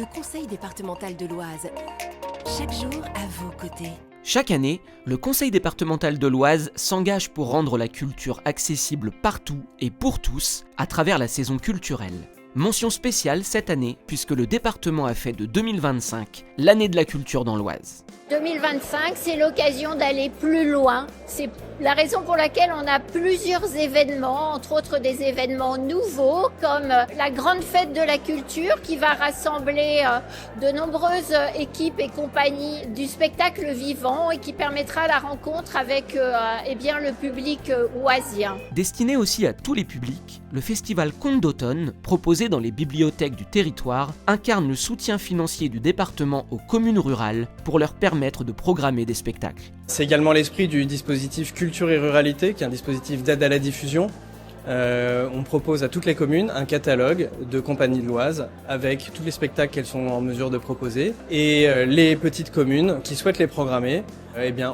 Le conseil départemental de l'Oise. Chaque jour à vos côtés. Chaque année, le conseil départemental de l'Oise s'engage pour rendre la culture accessible partout et pour tous à travers la saison culturelle. Mention spéciale cette année puisque le département a fait de 2025 l'année de la culture dans l'Oise. 2025, c'est l'occasion d'aller plus loin. C'est la raison pour laquelle on a plusieurs événements, entre autres des événements nouveaux, comme la grande fête de la culture qui va rassembler de nombreuses équipes et compagnies du spectacle vivant et qui permettra la rencontre avec le public oisien. Destiné aussi à tous les publics, le festival Contes d'automne, proposé dans les bibliothèques du territoire, incarne le soutien financier du département aux communes rurales pour leur permettre de programmer des spectacles. C'est également l'esprit du dispositif Culture et Ruralité, qui est un dispositif d'aide à la diffusion. On propose à toutes les communes un catalogue de compagnies de l'Oise avec tous les spectacles qu'elles sont en mesure de proposer. Et les petites communes qui souhaitent les programmer,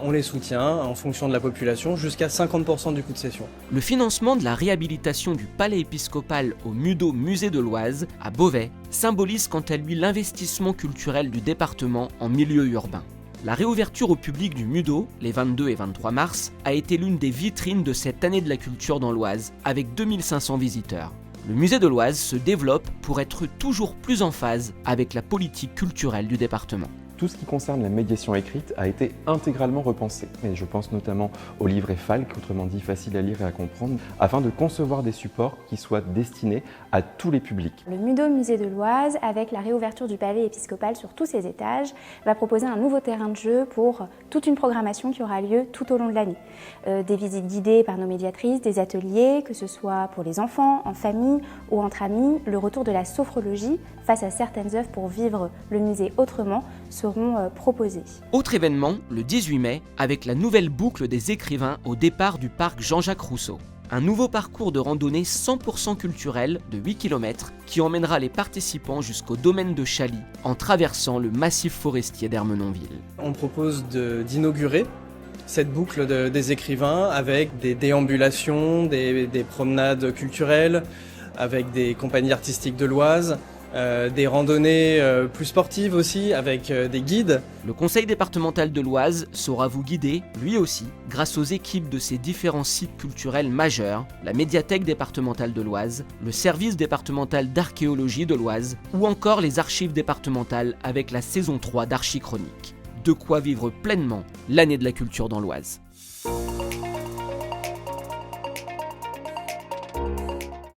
on les soutient en fonction de la population jusqu'à 50% du coût de cession. Le financement de la réhabilitation du palais épiscopal au Mudeau Musée de l'Oise, à Beauvais, symbolise quant à lui l'investissement culturel du département en milieu urbain. La réouverture au public du Mudeau, les 22 et 23 mars, a été l'une des vitrines de cette année de la culture dans l'Oise, avec 2500 visiteurs. Le musée de l'Oise se développe pour être toujours plus en phase avec la politique culturelle du département. Tout ce qui concerne la médiation écrite a été intégralement repensé. Et je pense notamment au livret Falk, autrement dit facile à lire et à comprendre, afin de concevoir des supports qui soient destinés à tous les publics. Le Mudeau Musée de l'Oise, avec la réouverture du palais épiscopal sur tous ses étages, va proposer un nouveau terrain de jeu pour toute une programmation qui aura lieu tout au long de l'année. Des visites guidées par nos médiatrices, des ateliers, que ce soit pour les enfants, en famille ou entre amis, le retour de la sophrologie face à certaines œuvres pour vivre le musée autrement seront proposés. Autre événement, le 18 mai, avec la nouvelle boucle des écrivains au départ du parc Jean-Jacques Rousseau. Un nouveau parcours de randonnée 100% culturel de 8 km qui emmènera les participants jusqu'au domaine de Chaly en traversant le massif forestier d'Ermenonville. On propose d'inaugurer cette boucle des écrivains avec des déambulations, des promenades culturelles, avec des compagnies artistiques de l'Oise, des randonnées plus sportives aussi, avec des guides. Le conseil départemental de l'Oise saura vous guider, lui aussi, grâce aux équipes de ses différents sites culturels majeurs, la médiathèque départementale de l'Oise, le service départemental d'archéologie de l'Oise, ou encore les archives départementales avec la saison 3 d'Archichronique. De quoi vivre pleinement l'année de la culture dans l'Oise.